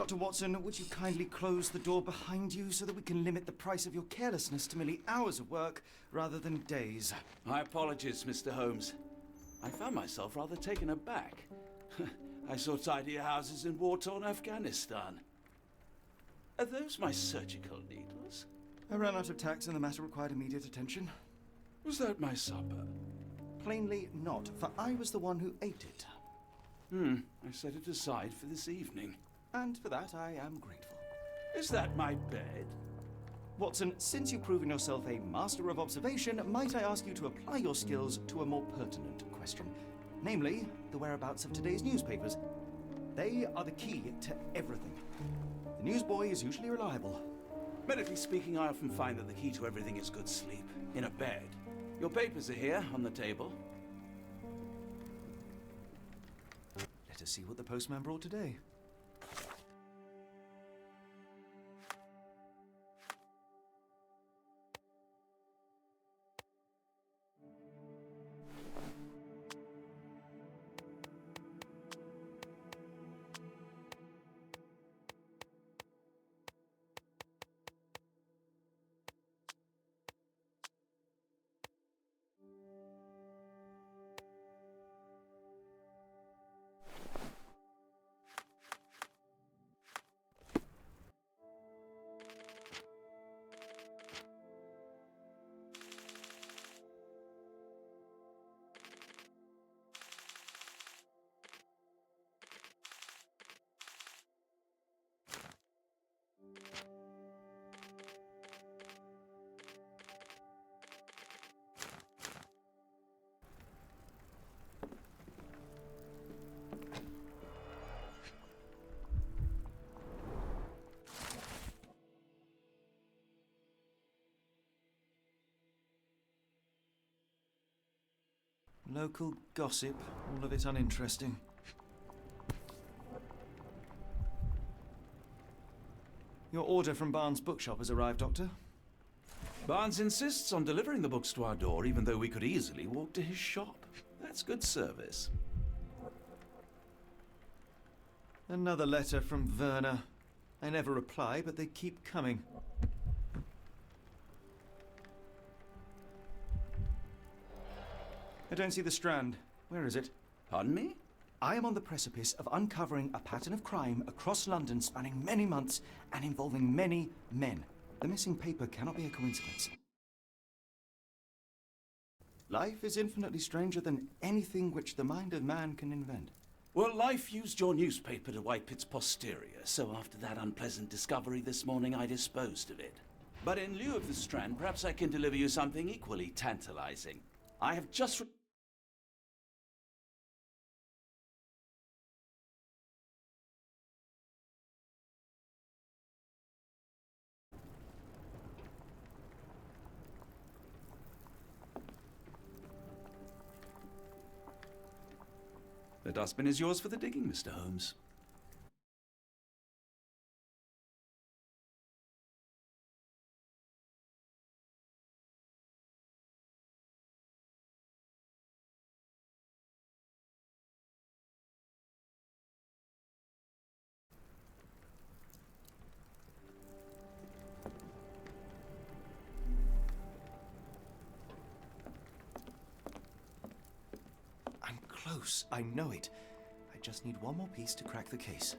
Dr. Watson, would you kindly close the door behind you so that we can limit the price of your carelessness to merely hours of work rather than days? My apologies, Mr. Holmes. I found myself rather taken aback. I saw tidier houses in war-torn Afghanistan. Are those my surgical needles? I ran out of tacks and the matter required immediate attention. Was that my supper? Plainly not, for I was the one who ate it. I set it aside for this evening. And for that I am grateful. Is that my bed? Watson, since you've proven yourself a master of observation, might I ask you to apply your skills to a more pertinent question? Namely, the whereabouts of today's newspapers. They are the key to everything. The newsboy is usually reliable. Medically speaking, I often find that the key to everything is good sleep. In a bed. Your papers are here, on the table. Let us see what the postman brought today. Local gossip, all of it uninteresting. Your order from Barnes' bookshop has arrived, Doctor. Barnes insists on delivering the books to our door, even though we could easily walk to his shop. That's good service. Another letter from Werner. I never reply, but they keep coming. I don't see the Strand. Where is it? Pardon me? I am on the precipice of uncovering a pattern of crime across London spanning many months and involving many men. The missing paper cannot be a coincidence. Life is infinitely stranger than anything which the mind of man can invent. Well, life used your newspaper to wipe its posterior, so after that unpleasant discovery this morning, I disposed of it. But in lieu of the Strand, perhaps I can deliver you something equally tantalizing. I have just... The dustbin is yours for the digging, Mr. Holmes. I'm close, I know it. I just need one more piece to crack the case.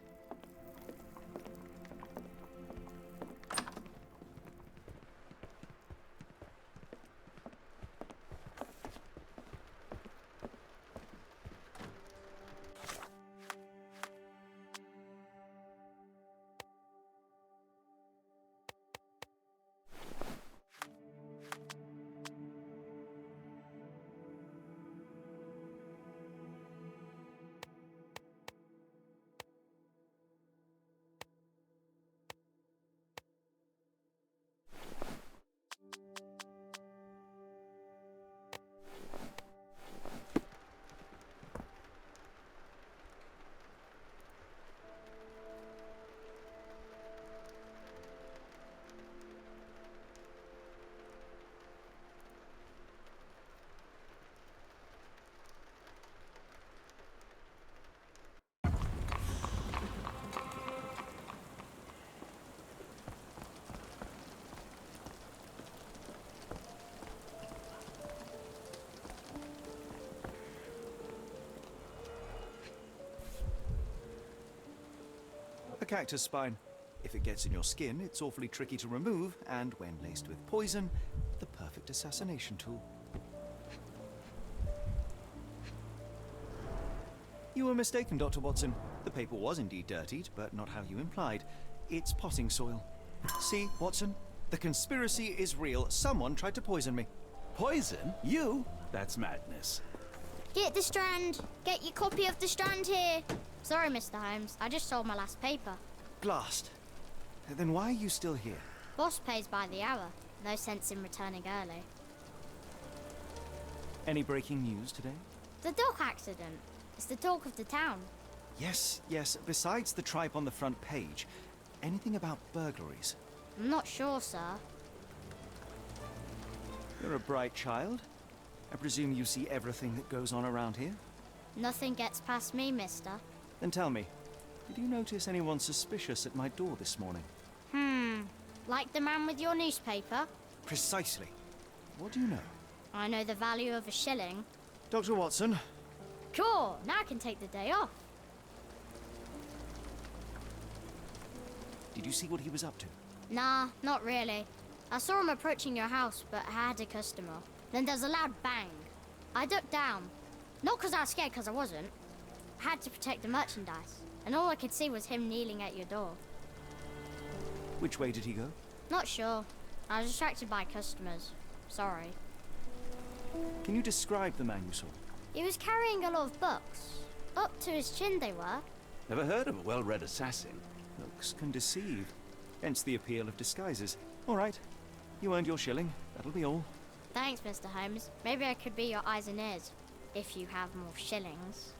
A cactus spine. If it gets in your skin, it's awfully tricky to remove, and when laced with poison, the perfect assassination tool. You were mistaken, Dr. Watson. The paper was indeed dirtied, but not how you implied. It's potting soil. See, Watson? The conspiracy is real. Someone tried to poison me. Poison? You? That's madness. Get the Strand! Get your copy of the Strand here! Sorry, Mr. Holmes. I just sold my last paper. Blast. Then why are you still here? Boss pays by the hour. No sense in returning early. Any breaking news today? The dog accident. It's the talk of the town. Yes. Besides the tripe on the front page, anything about burglaries? I'm not sure, sir. You're a bright child. I presume you see everything that goes on around here? Nothing gets past me, mister. Then tell me, did you notice anyone suspicious at my door this morning? Like the man with your newspaper? Precisely. What do you know? I know the value of a shilling. Dr. Watson. Cool, now I can take the day off. Did you see what he was up to? Nah, not really. I saw him approaching your house, but I had a customer. Then there's a loud bang. I ducked down. Not because I was scared, because I wasn't. I had to protect the merchandise. And all I could see was him kneeling at your door. Which way did he go? Not sure. I was distracted by customers. Sorry. Can you describe the man you saw? He was carrying a lot of books. Up to his chin they were. Never heard of a well-read assassin. Looks can deceive. Hence the appeal of disguises. All right. You earned your shilling. That'll be all. Thanks, Mr. Holmes. Maybe I could be your eyes and ears. If you have more shillings.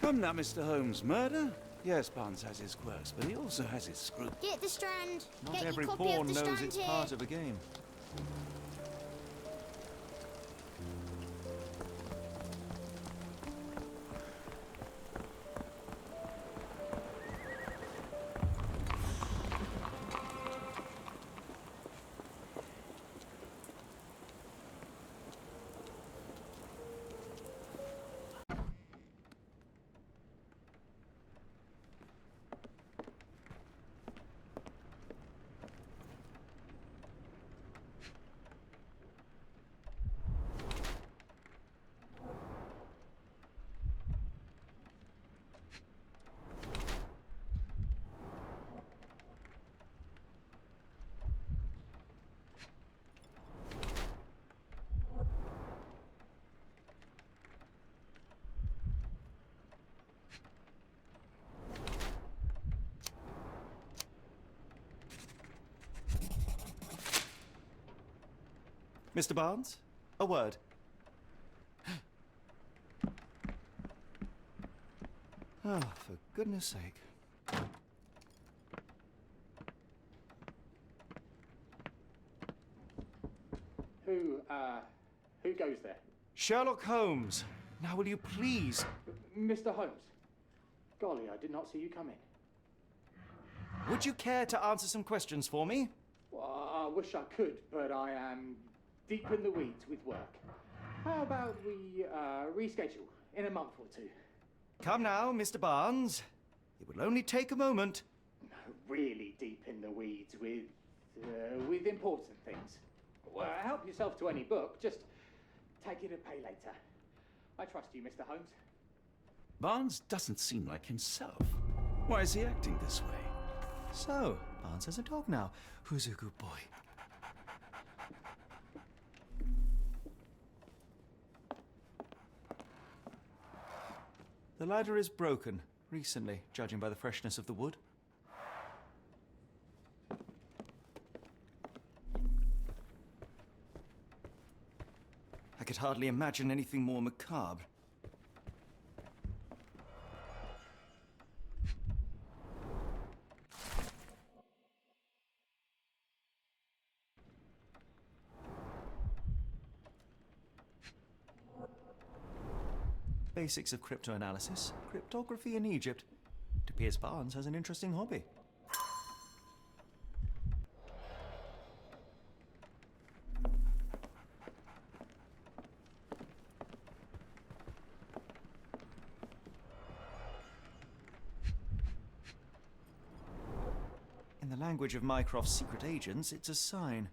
Come now, Mr. Holmes. Murder? Yes, Barnes has his quirks, but he also has his scruples. Get the Strand. Not Get every your copy pawn of the knows Strand it's here. part of a game. Mr. Barnes, a word. Oh, for goodness sake. Who goes there? Sherlock Holmes. Now will you please... Mr. Holmes. Golly, I did not see you come in. Would you care to answer some questions for me? Well, I wish I could, but I am deep in the weeds with work. How about we reschedule in a month or two? Come now, Mr. Barnes. It will only take a moment. Really deep in the weeds with important things. Well, help yourself to any book. Just take it and pay later. I trust you, Mr. Holmes. Barnes doesn't seem like himself. Why is he acting this way? So, Barnes has a dog now. Who's a good boy? The ladder is broken, recently, judging by the freshness of the wood. hardly imagine anything more macabre. Basics of cryptoanalysis, cryptography in Egypt. It appears Barnes has an interesting hobby. In the language of Mycroft's secret agents, it's a sign.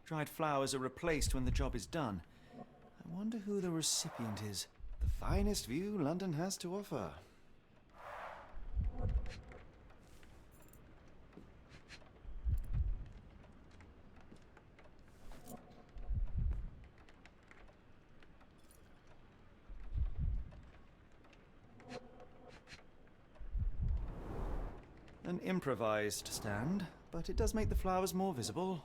Dried flowers are replaced when the job is done. I wonder who the recipient is. The finest view London has to offer. An improvised stand, but it does make the flowers more visible.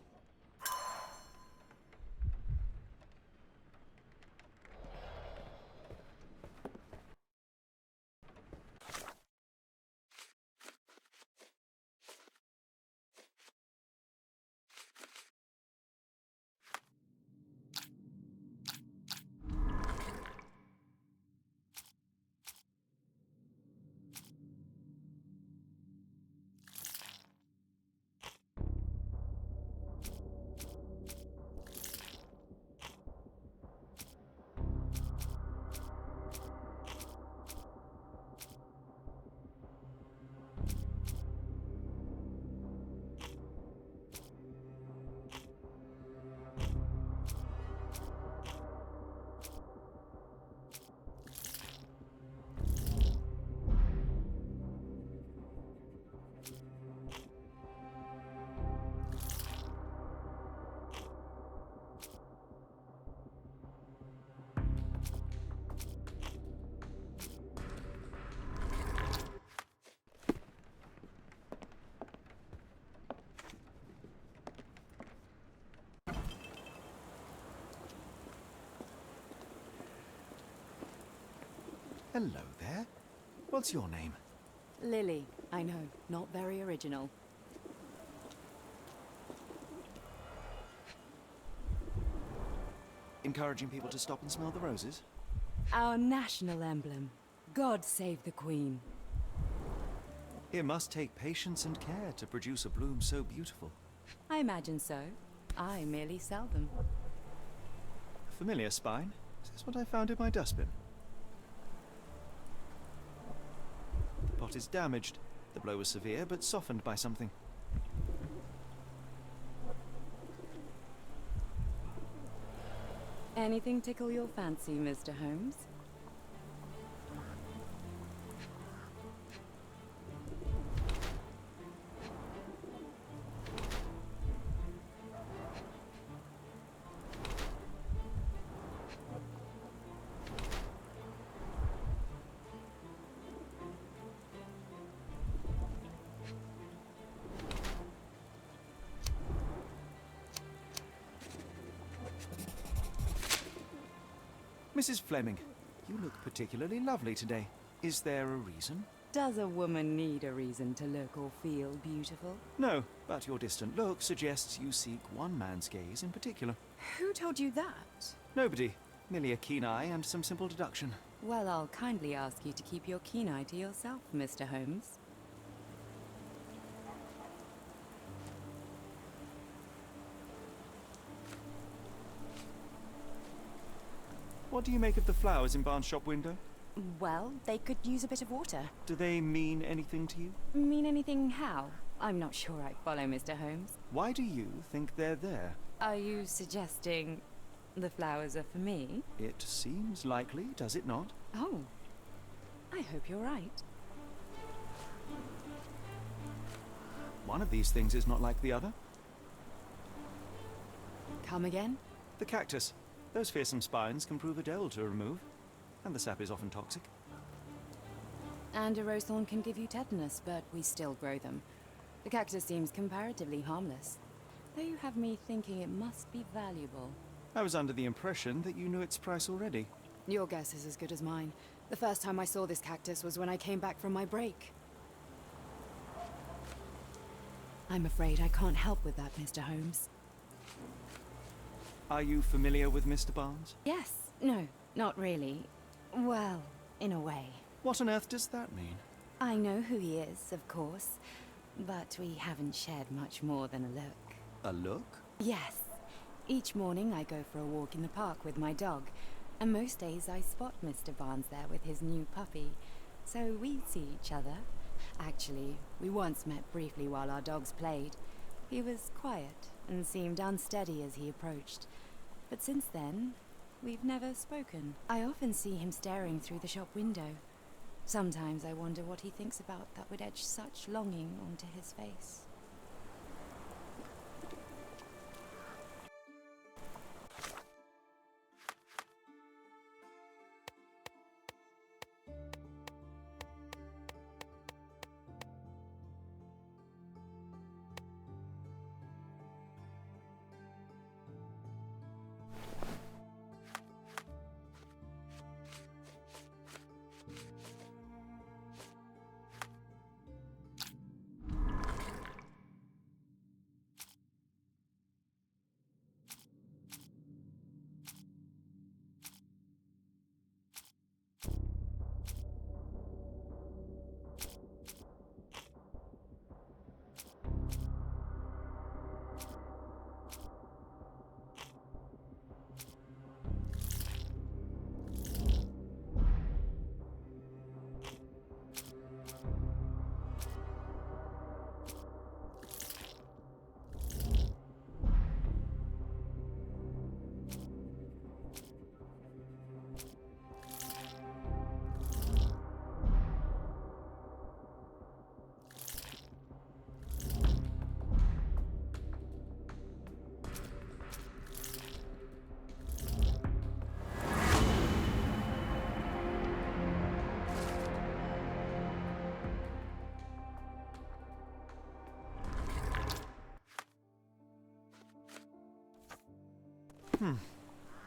Hello there. What's your name? Lily. I know, not very original. Encouraging people to stop and smell the roses? Our national emblem. God save the Queen. It must take patience and care to produce a bloom so beautiful. I imagine so. I merely sell them. Familiar spine? Is this what I found in my dustbin? The pot is damaged. The blow was severe, but softened by something. Anything tickle your fancy, Mr. Holmes? Mrs. Fleming, you look particularly lovely today. Is there a reason? Does a woman need a reason to look or feel beautiful? No, but your distant look suggests you seek one man's gaze in particular. Who told you that? Nobody. Merely a keen eye and some simple deduction. Well, I'll kindly ask you to keep your keen eye to yourself, Mr. Holmes. What do you make of the flowers in Barnes' shop window? Well, they could use a bit of water. Do they mean anything to you? Mean anything how? I'm not sure I follow, Mr. Holmes. Why do you think they're there? Are you suggesting the flowers are for me? It seems likely, does it not? Oh, I hope you're right. One of these things is not like the other. Come again? The cactus. Those fearsome spines can prove a dell to remove, and the sap is often toxic. And a rose thorn can give you tetanus, but we still grow them. The cactus seems comparatively harmless, though you have me thinking it must be valuable. I was under the impression that you knew its price already. Your guess is as good as mine. The first time I saw this cactus was when I came back from my break. I'm afraid I can't help with that, Mr. Holmes. Are you familiar with Mr. Barnes? Yes. No, not really. Well, in a way. What on earth does that mean? I know who he is, of course. But we haven't shared much more than a look. A look? Yes. Each morning I go for a walk in the park with my dog. And most days I spot Mr. Barnes there with his new puppy. So we see each other. Actually, we once met briefly while our dogs played. He was quiet and seemed unsteady as he approached. But since then, we've never spoken. I often see him staring through the shop window. Sometimes I wonder what he thinks about that would etch such longing onto his face.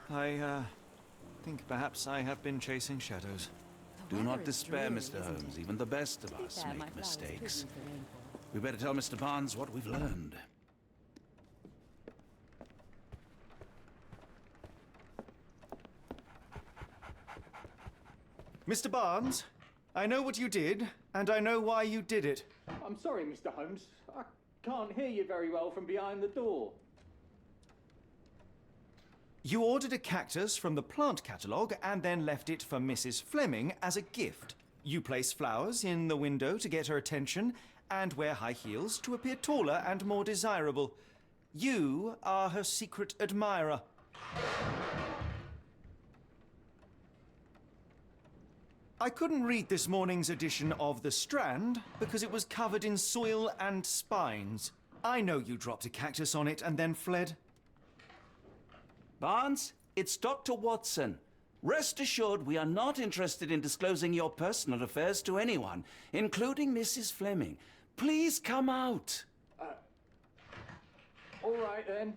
I think perhaps I have been chasing shadows. Do not despair, Mr. Holmes. Even the best of us make mistakes. We better tell Mr. Barnes what we've learned. Mr. Barnes, I know what you did, and I know why you did it. I'm sorry, Mr. Holmes. I can't hear you very well from behind the door. You ordered a cactus from the plant catalogue and then left it for Mrs. Fleming as a gift. You place flowers in the window to get her attention and wear high heels to appear taller and more desirable. You are her secret admirer. I couldn't read this morning's edition of The Strand because it was covered in soil and spines. I know you dropped a cactus on it and then fled. Barnes, it's Dr. Watson. Rest assured we are not interested in disclosing your personal affairs to anyone, including Mrs. Fleming. Please come out. All right, then.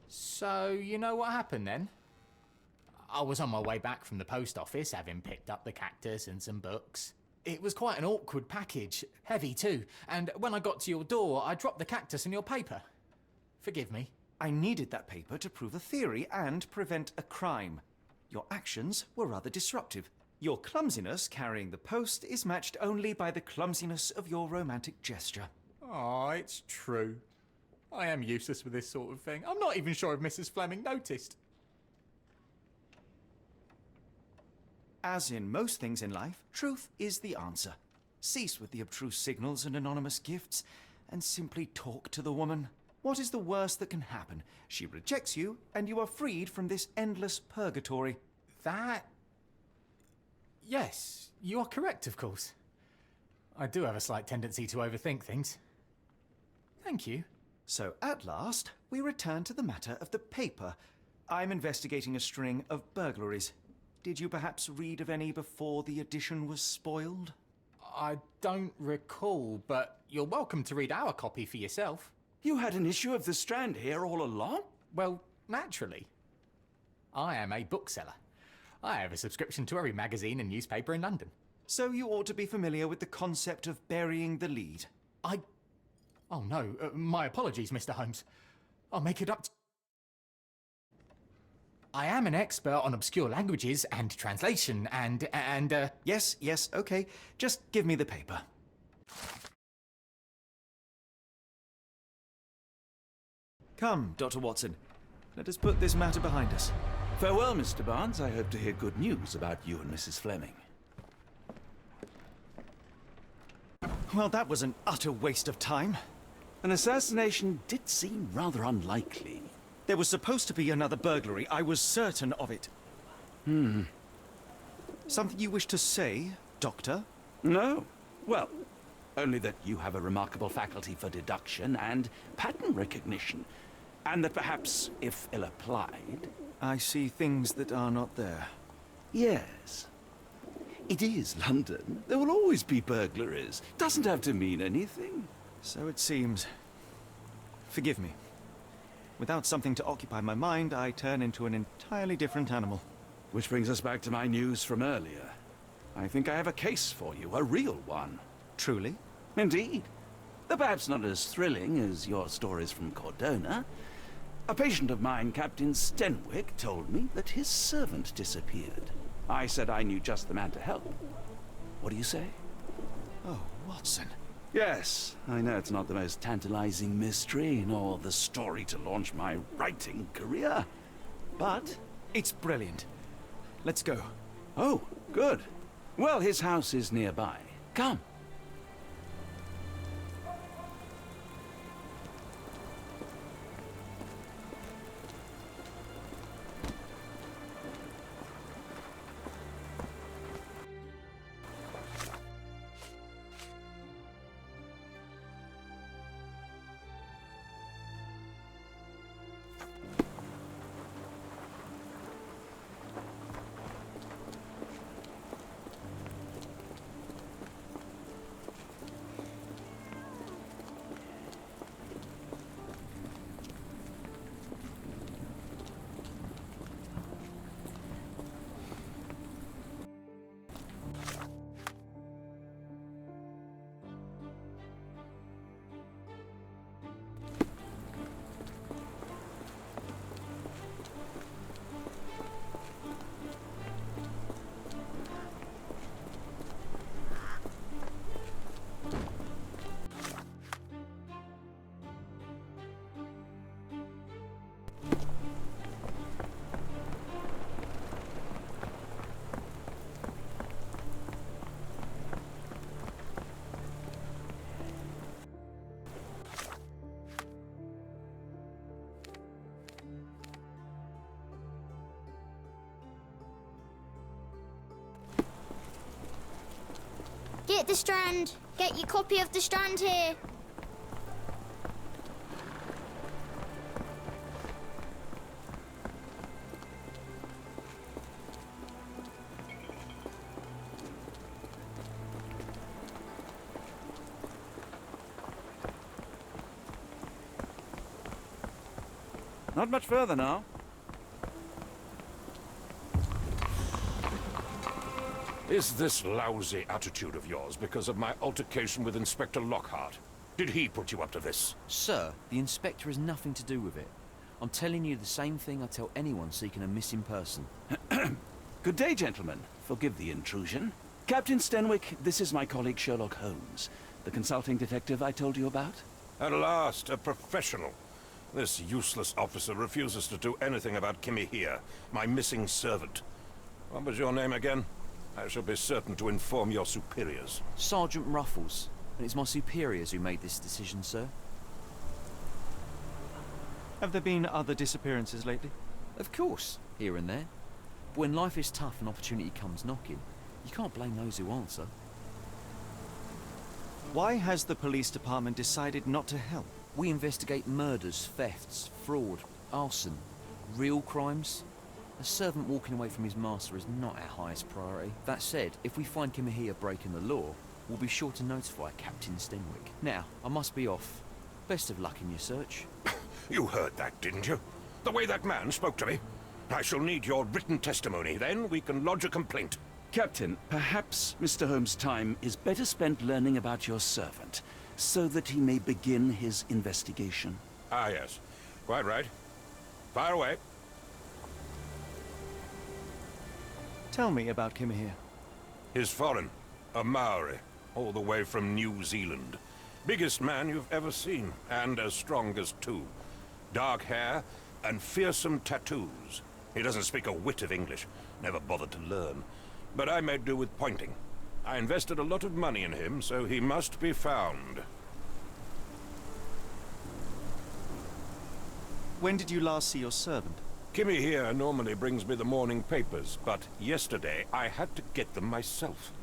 So, you know what happened then? I was on my way back from the post office, having picked up the cactus and some books. It was quite an awkward package, heavy too, and when I got to your door, I dropped the cactus in your paper. Forgive me. I needed that paper to prove a theory and prevent a crime. Your actions were rather disruptive. Your clumsiness carrying the post is matched only by the clumsiness of your romantic gesture. Oh, it's true. I am useless with this sort of thing. I'm not even sure if Mrs. Fleming noticed. As in most things in life, truth is the answer. Cease with the abstruse signals and anonymous gifts, and simply talk to the woman. What is the worst that can happen? She rejects you, and you are freed from this endless purgatory. That... Yes, you are correct, of course. I do have a slight tendency to overthink things. Thank you. So, at last, we return to the matter of the paper. I'm investigating a string of burglaries. Did you perhaps read of any before the edition was spoiled? I don't recall, but you're welcome to read our copy for yourself. You had an issue of The Strand here all along? Well, naturally. I am a bookseller. I have a subscription to every magazine and newspaper in London. So you ought to be familiar with the concept of burying the lead. Oh no, my apologies, Mr. Holmes. I'll make it up to... I am an expert on obscure languages and translation and... Yes, okay. Just give me the paper. Come, Dr. Watson. Let us put this matter behind us. Farewell, Mr. Barnes. I hope to hear good news about you and Mrs. Fleming. Well, that was an utter waste of time. An assassination did seem rather unlikely. There was supposed to be another burglary. I was certain of it. Something you wish to say, Doctor? No. Well, only that you have a remarkable faculty for deduction and pattern recognition. And that perhaps, if ill-applied... I see things that are not there. Yes. It is London. There will always be burglaries. Doesn't have to mean anything. So it seems. Forgive me. Without something to occupy my mind, I turn into an entirely different animal. Which brings us back to my news from earlier. I think I have a case for you, a real one. Truly? Indeed. Though perhaps not as thrilling as your stories from Cordona. A patient of mine, Captain Stenwick, told me that his servant disappeared. I said I knew just the man to help. What do you say? Oh, Watson. Yes, I know it's not the most tantalizing mystery, nor the story to launch my writing career. But It's brilliant. Let's go. oh, good. Well, his house is nearby. Come. Get the Strand. Get your copy of the Strand here. Not much further now. Is this lousy attitude of yours because of my altercation with Inspector Lockhart? Did he put you up to this? Sir, the inspector has nothing to do with it. I'm telling you the same thing I tell anyone seeking a missing person. Good day, gentlemen. Forgive the intrusion. Captain Stenwick, this is my colleague Sherlock Holmes, the consulting detective I told you about. At last, a professional. This useless officer refuses to do anything about Kimmy here, my missing servant. What was your name again? I shall be certain to inform your superiors. Sergeant Ruffles, and it's my superiors who made this decision, sir. Have there been other disappearances lately? Of course, here and there. But when life is tough and opportunity comes knocking, you can't blame those who answer. Why has the police department decided not to help? We investigate murders, thefts, fraud, arson, real crimes. A servant walking away from his master is not our highest priority. That said, if we find Kimahia breaking the law, We'll be sure to notify Captain Stenwick. Now, I must be off. Best of luck in your search. You heard that, didn't you? The way that man spoke to me. I shall need your written testimony. Then we can lodge a complaint. Captain, perhaps Mr. Holmes' time is better spent learning about your servant, so that he may begin his investigation. Ah, yes. Quite right. Fire away. Tell me about Kimahir. He's foreign. A Maori. All the way from New Zealand. Biggest man you've ever seen, and as strong as two. Dark hair and fearsome tattoos. He doesn't speak a whit of English. Never bothered to learn. But I made do with pointing. I invested a lot of money in him, so he must be found. When did you last see your servant? Kimmy here normally brings me the morning papers, but yesterday I had to get them myself.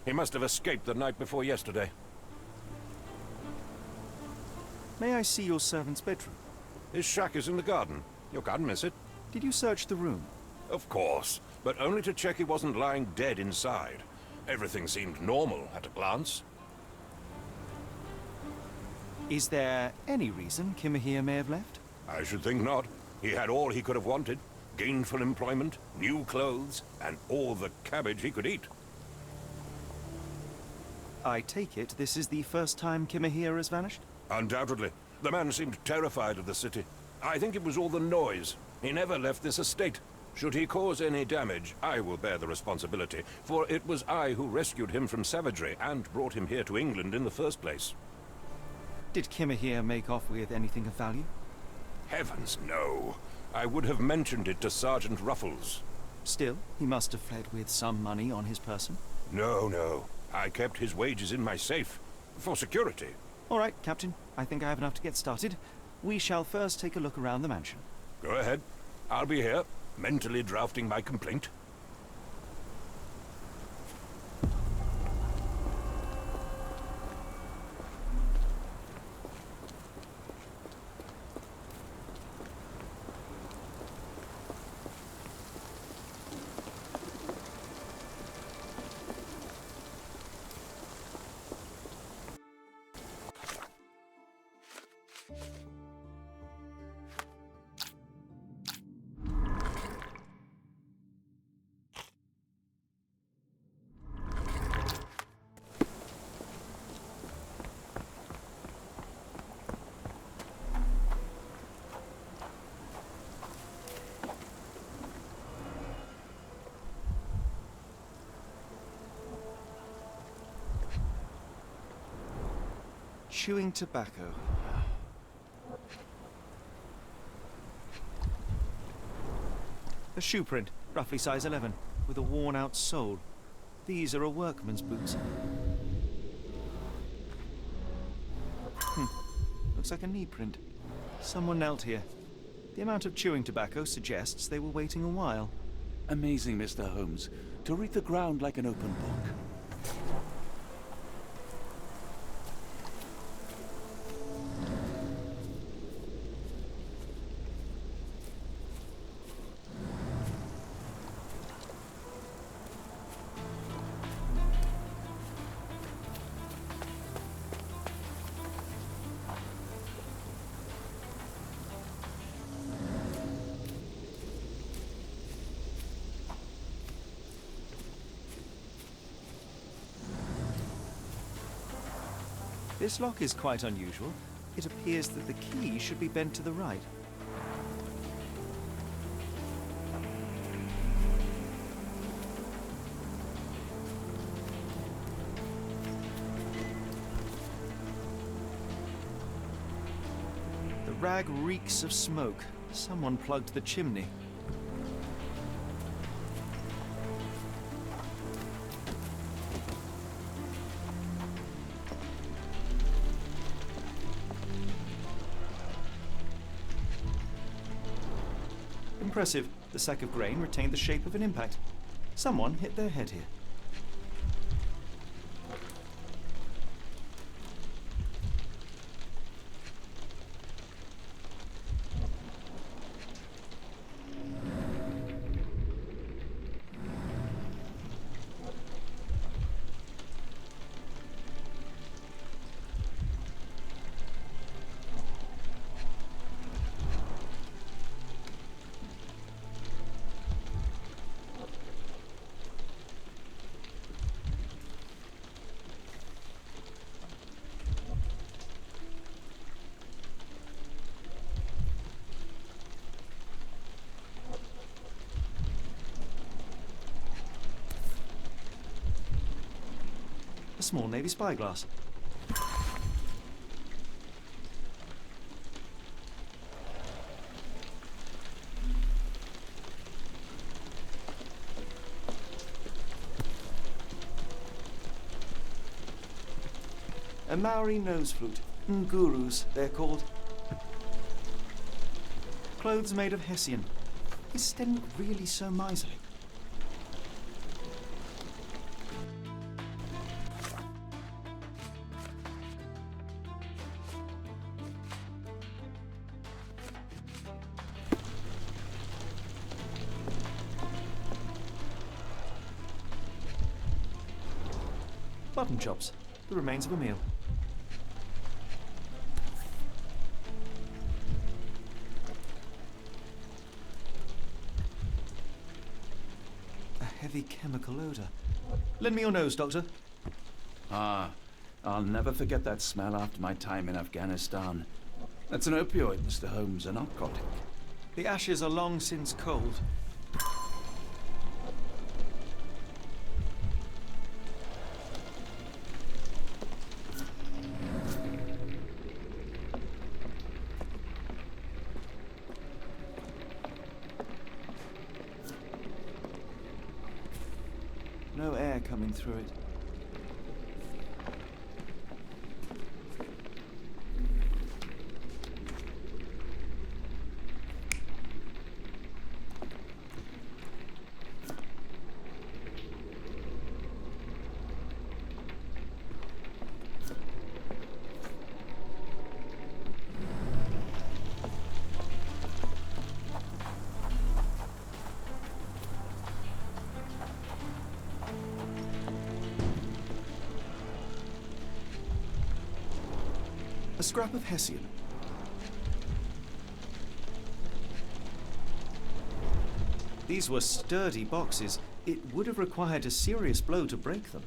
He must have escaped the night before yesterday. May I see your servant's bedroom? His shack is in the garden. You can't miss it. Did you search the room? Of course, but only to check he wasn't lying dead inside. Everything seemed normal at a glance. Is there any reason Kimahir may have left? I should think not. He had all he could have wanted. Gainful employment, new clothes, and all the cabbage he could eat. I take it this is the first time Kimahir has vanished? Undoubtedly. The man seemed terrified of the city. I think it was all the noise. He never left this estate. Should he cause any damage, I will bear the responsibility, for it was I who rescued him from savagery and brought him here to England in the first place. Did Kimahir make off with anything of value? Heavens, no. I would have mentioned it to Sergeant Ruffles. Still, he must have fled with some money on his person. No. I kept his wages in my safe. For security. All right, Captain. I think I have enough to get started. We shall first take a look around the mansion. Go ahead. I'll be here, mentally drafting my complaint. Chewing tobacco. A shoe print, roughly size 11, with a worn-out sole. These are a workman's boots. Looks like a knee print. Someone knelt here. The amount of chewing tobacco suggests they were waiting a while. Amazing, Mr. Holmes. To read the ground like an open book. This lock is quite unusual. It appears that the key should be bent to the right. The rag reeks of smoke. Someone plugged the chimney. Impressive. The sack of grain retained the shape of an impact. Someone hit their head here. small Navy spyglass. A Maori nose flute. Ngurus, they're called. Clothes made of Hessian. Is Sten really so miserly? Mutton chops. The remains of a meal. A heavy chemical odor. Lend me your nose, Doctor. Ah, I'll never forget that smell after my time in Afghanistan. That's an opioid, Mr. Holmes, a narcotic. The ashes are long since cold. No air coming through it. A scrap of Hessian. These were sturdy boxes. It would have required a serious blow to break them.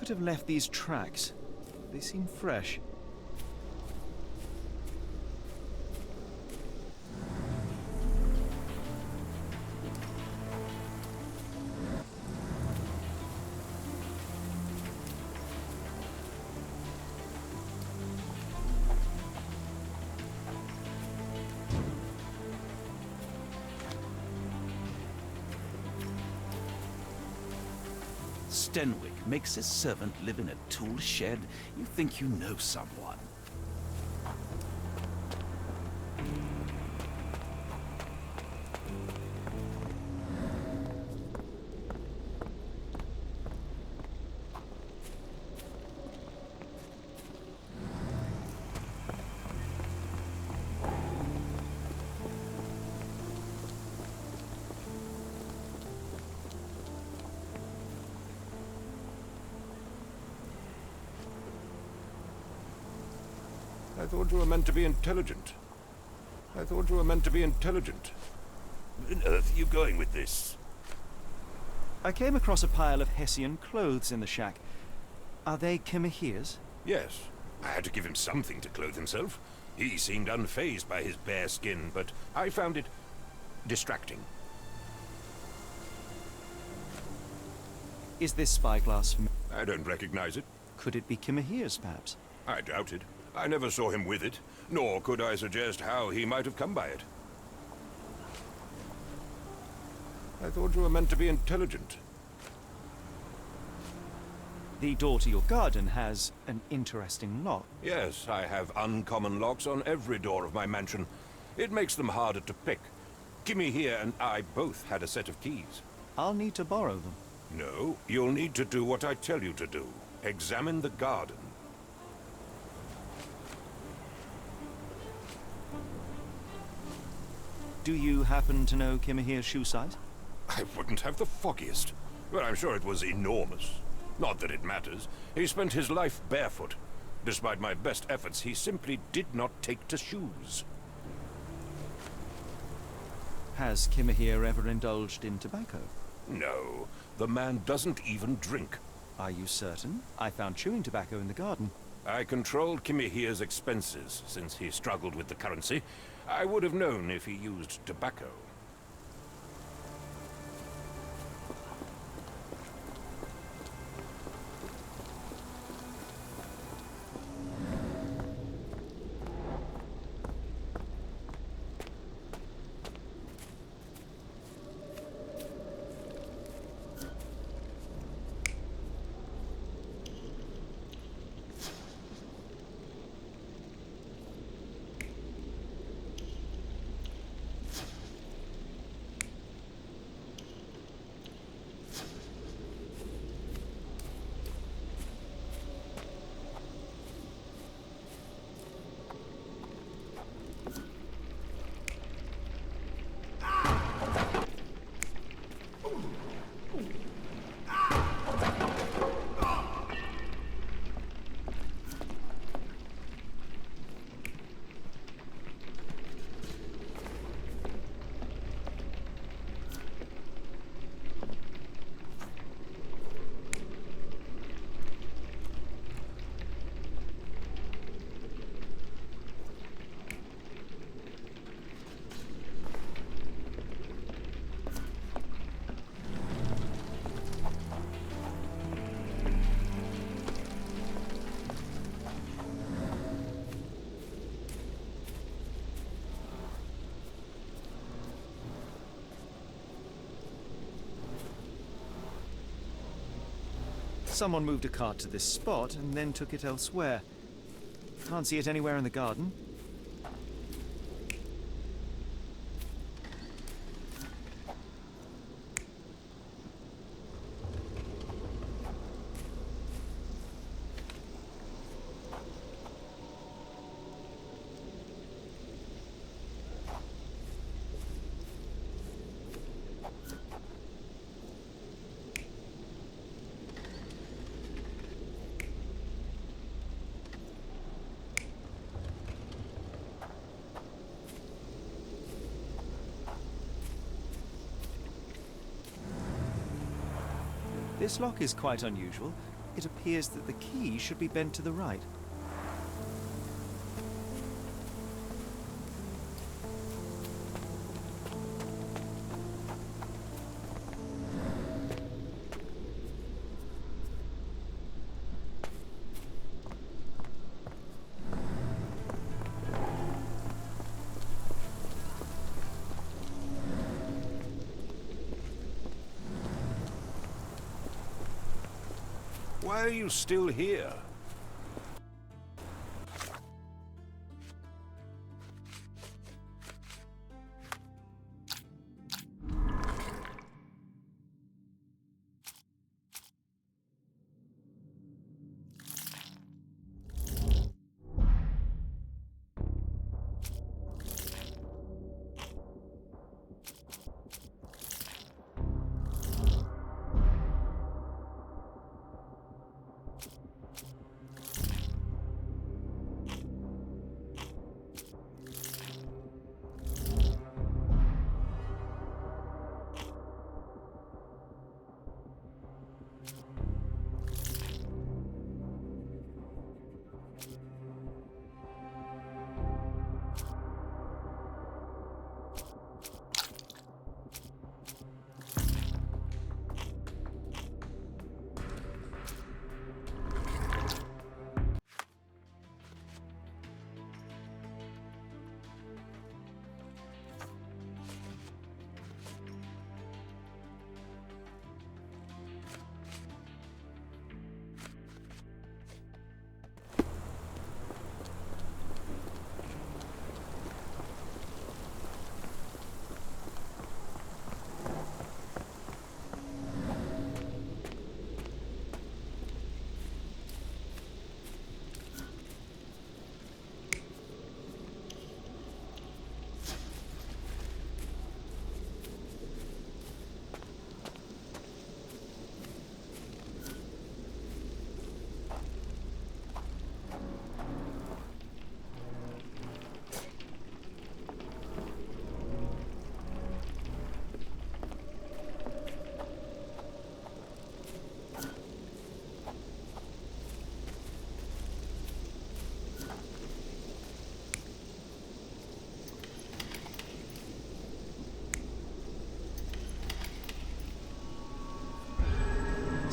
could have left these tracks? They seem fresh. Stenwick makes his servant live in a tool shed. You think you know someone. I thought you were meant to be intelligent. I thought you were meant to be intelligent. Where on earth are you going with this? I came across a pile of Hessian clothes in the shack. Are they Kimahir's? Yes. I had to give him something to clothe himself. He seemed unfazed by his bare skin, but I found it distracting. Is this spyglass from... I don't recognize it. Could it be Kimahir's, perhaps? I doubt it. I never saw him with it, nor could I suggest how he might have come by it. I thought you were meant to be intelligent. The door to your garden has an interesting lock. Yes, I have uncommon locks on every door of my mansion. It makes them harder to pick. Kimmy here and I both had a set of keys. I'll need to borrow them. No, you'll need to do what I tell you to do. Examine the garden. Do you happen to know Kimahir's shoe size? I wouldn't have the foggiest, but I'm sure it was enormous. Not that it matters. He spent his life barefoot. Despite my best efforts, he simply did not take to shoes. Has Kimahir ever indulged in tobacco? No, the man doesn't even drink. Are you certain? I found chewing tobacco in the garden. I controlled Kimahir's expenses since he struggled with the currency. I would have known if he used tobacco. Someone moved a cart to this spot and then took it elsewhere. Can't see it anywhere in the garden. This lock is quite unusual. it appears that the key should be bent to the right. Why are you still here?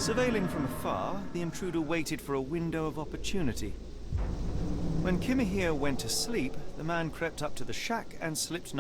Surveilling from afar, the intruder waited for a window of opportunity. When Kimahir went to sleep, the man crept up to the shack and slipped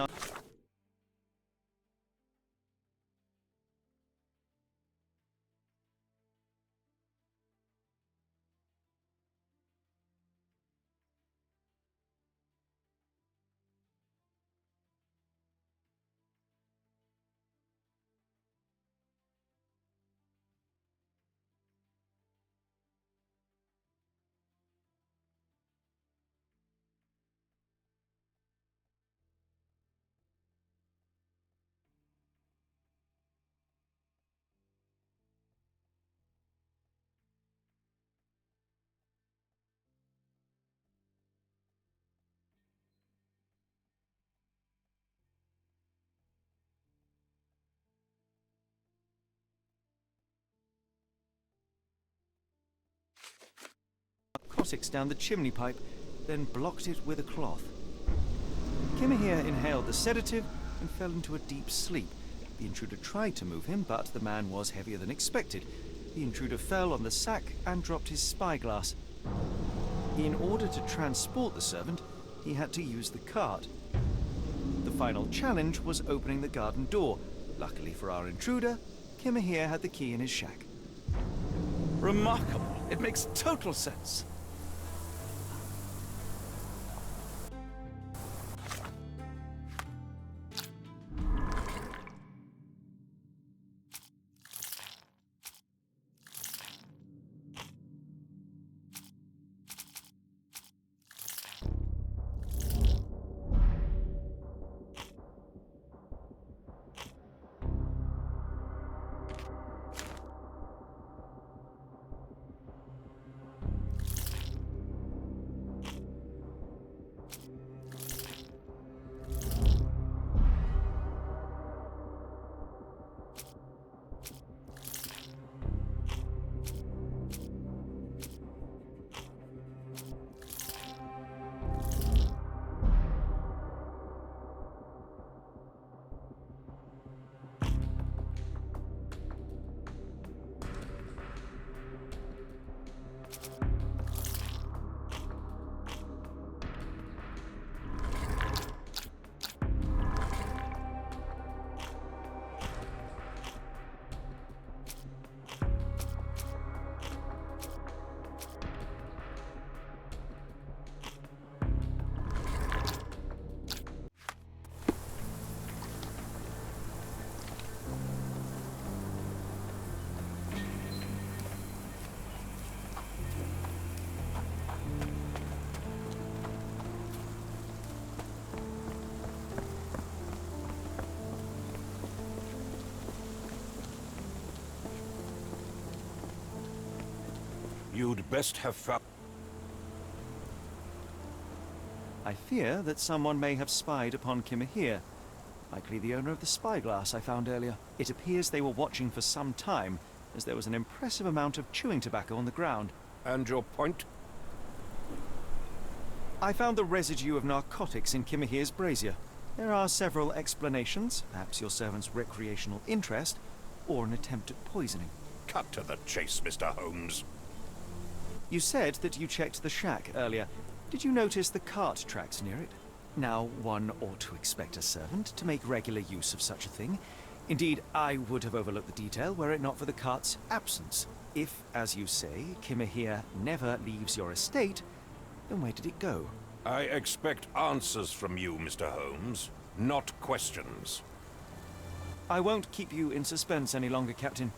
narcotics down the chimney pipe, then blocked it with a cloth. Kimahir inhaled the sedative and fell into a deep sleep. The intruder tried to move him, but the man was heavier than expected. The intruder fell on the sack and dropped his spyglass. In order to transport the servant, he had to use the cart. The final challenge was opening the garden door. Luckily for our intruder, Kimahir had the key in his shack. Remarkable. It makes total sense. You'd best have found... I fear that someone may have spied upon Kimmer here. Likely the owner of the spyglass I found earlier. It appears they were watching for some time, as there was an impressive amount of chewing tobacco on the ground. And your point? I found the residue of narcotics in Kimmerhere's brazier. There are several explanations, perhaps your servant's recreational interest, or an attempt at poisoning. Cut to the chase, Mr. Holmes. You said that you checked the shack earlier. Did you notice the cart tracks near it? Now, one ought to expect a servant to make regular use of such a thing. Indeed, I would have overlooked the detail were it not for the cart's absence. If, as you say, Kimmerhere never leaves your estate, then where did it go? I expect answers from you, Mr. Holmes, not questions. I won't keep you in suspense any longer, Captain.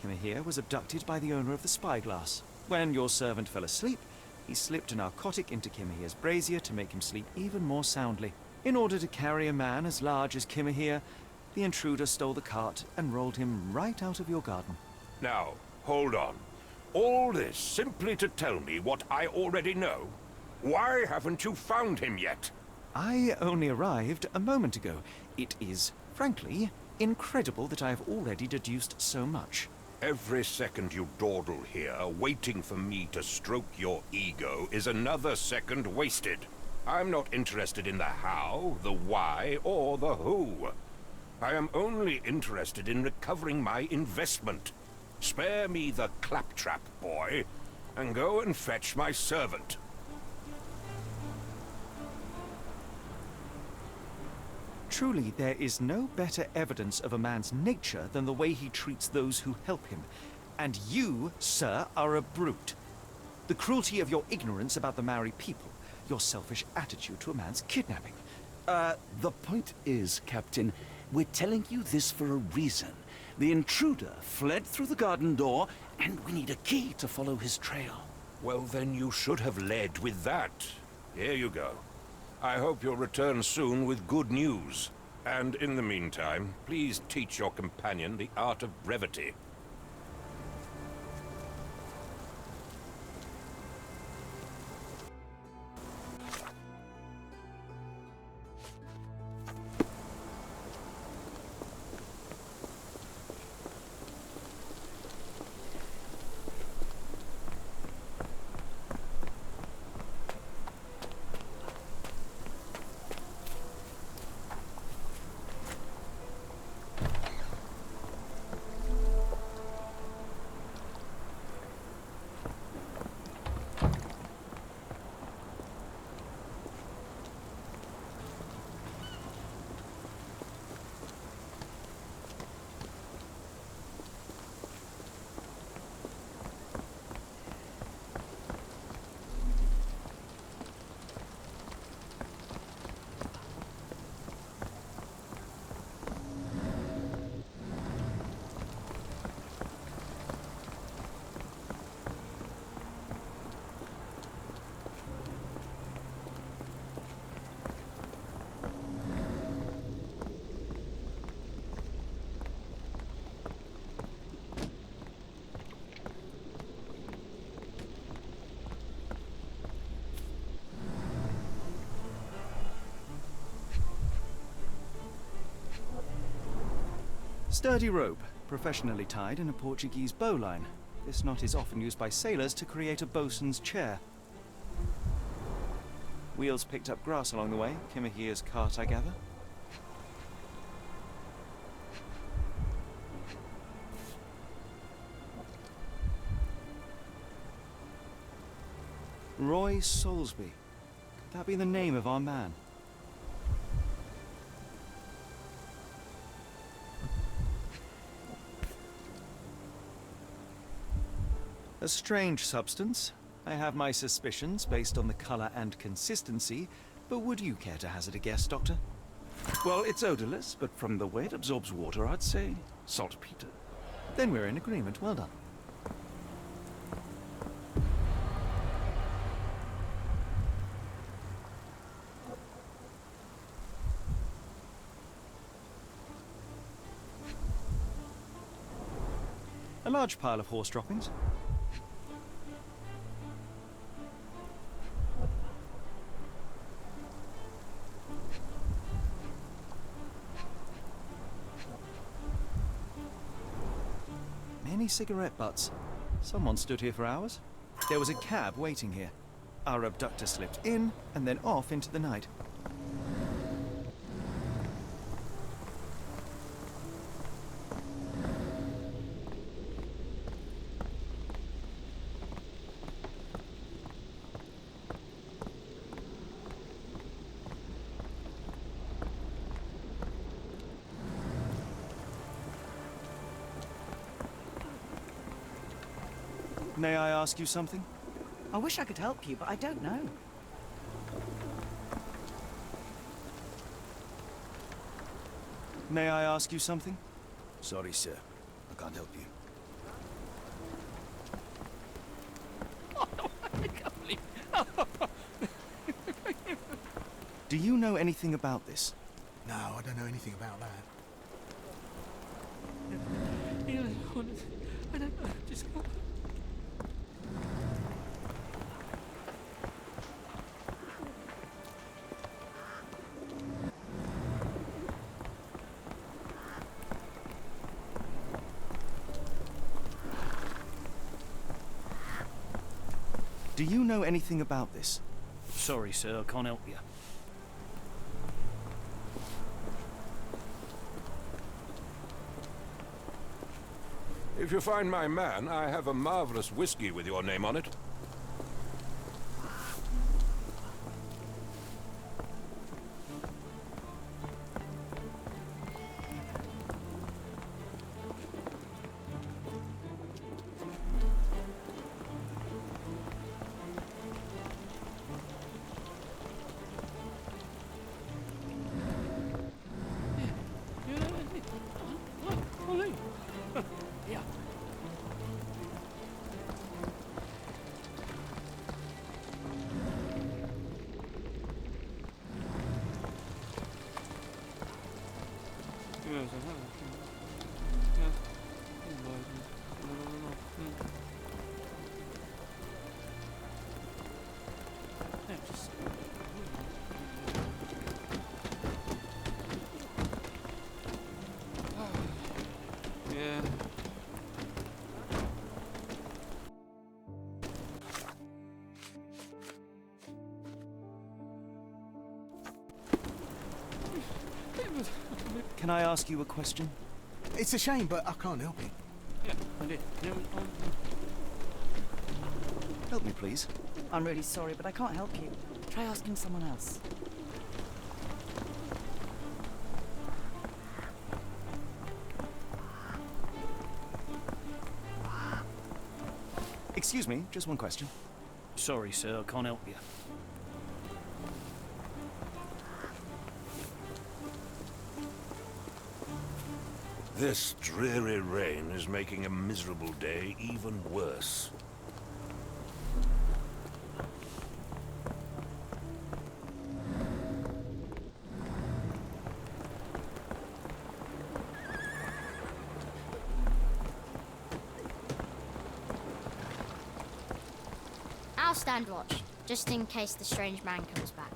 Kimmerhere was abducted by the owner of the spyglass. When your servant fell asleep, he slipped a narcotic into Kimmerhere's brazier to make him sleep even more soundly. In order to carry a man as large as Kimmerhere, the intruder stole the cart and rolled him right out of your garden. Now, hold on. All this simply to tell me what I already know? Why haven't you found him yet? I only arrived a moment ago. It is, frankly, incredible that I have already deduced so much. Every second you dawdle here, waiting for me to stroke your ego, is another second wasted. I'm not interested in the how, the why, or the who. I am only interested in recovering my investment. Spare me the claptrap, boy, and go and fetch my servant. Truly, there is no better evidence of a man's nature than the way he treats those who help him. And you, sir, are a brute. The cruelty of your ignorance about the Maori people, your selfish attitude to a man's kidnapping. The point is, Captain, we're telling you this for a reason. The intruder fled through the garden door, and we need a key to follow his trail. Well, then you should have led with that. Here you go. I hope you'll return soon with good news. And in the meantime, please teach your companion the art of brevity. Sturdy rope, professionally tied in a Portuguese bowline. This knot is often used by sailors to create a bosun's chair. Wheels picked up grass along the way. Kimmerhere's cart, I gather. Roy Soulsby. Could that be the name of our man? A strange substance. I have my suspicions based on the color and consistency, but would you care to hazard a guess, Doctor? Well, it's odorless, but from the way it absorbs water, I'd say saltpeter. Then we're in agreement. Well done. A large pile of horse droppings. any cigarette butts. Someone stood here for hours. There was a cab waiting here. Our abductor slipped in and then off into the night. May I ask you something? I wish I could help you, but I don't know. May I ask you something? Sorry, sir. I can't help you. Do you know anything about this? No, I don't know anything about that. I don't know. Just... Do you know anything about this? Sorry, sir, I can't help you. If you find my man, I have a marvelous whiskey with your name on it. Can I ask you a question? It's a shame, but I can't help it. Yeah, I did. Help me, please. I'm really sorry, but I can't help you. Try asking someone else. Excuse me, just one question. Sorry, sir, I can't help you. This dreary rain is making a miserable day even worse. I'll stand watch, just in case the strange man comes back.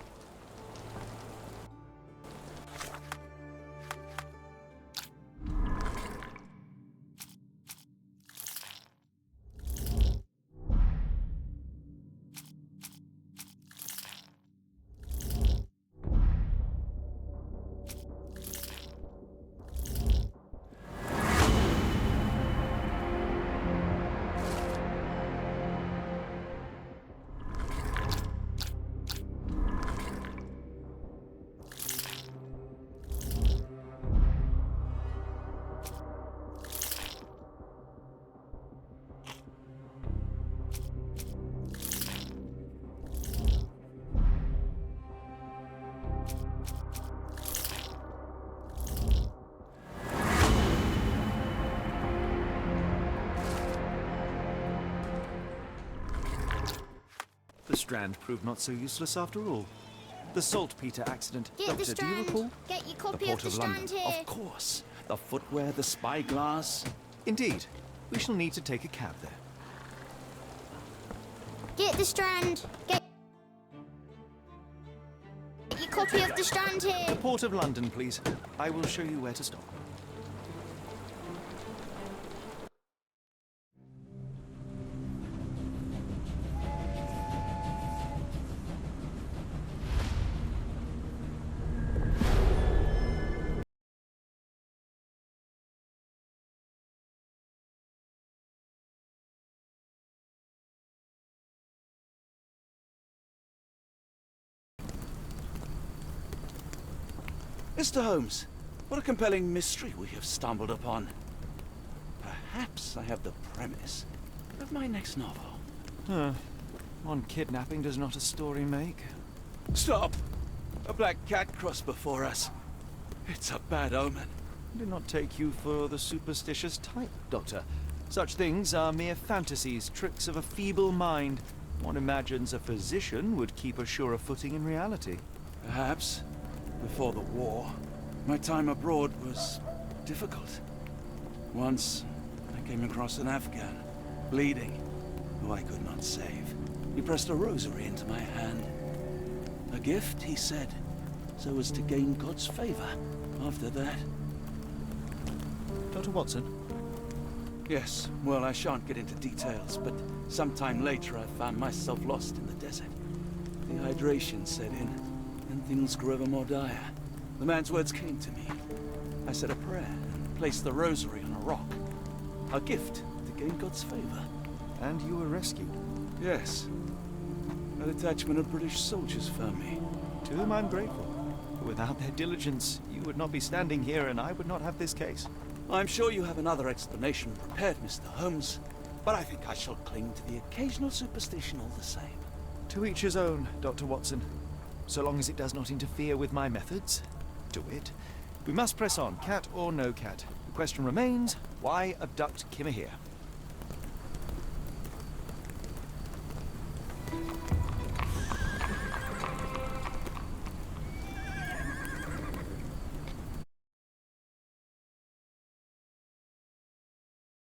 The Strand proved not so useless after all. The saltpeter accident. Get Doctor, the do you Strand. recall? Get your The copy Port of the of Strand London. here. Of course. The footwear, the spyglass. Indeed. We shall need to take a cab there. Get the Strand. Get your copy of the Strand here. The Port of London, please. I will show you where to stop. Mr. Holmes, what a compelling mystery we have stumbled upon. Perhaps I have the premise of my next novel. One kidnapping does not a story make. Stop! A black cat crossed before us. It's a bad omen. I do not take you for the superstitious type, Doctor. Such things are mere fantasies, tricks of a feeble mind. One imagines a physician would keep a surer footing in reality. Perhaps, before the war, my time abroad was difficult. Once, I came across an Afghan, bleeding, who I could not save. He pressed a rosary into my hand. A gift, he said, so as to gain God's favor. After that... Dr. Watson? Yes, well, I shan't get into details, but sometime later I found myself lost in the desert. Dehydration set in, and things grew ever more dire. The man's words came to me. I said a prayer and placed the rosary on a rock. A gift to gain God's favor. And you were rescued? Yes. A detachment of British soldiers found me. To whom I'm grateful. Without their diligence, you would not be standing here and I would not have this case. I'm sure you have another explanation prepared, Mr. Holmes, but I think I shall cling to the occasional superstition all the same. To each his own, Dr. Watson. So long as it does not interfere with my methods, do it. We must press on, cat or no cat. The question remains, why abduct Kimahir?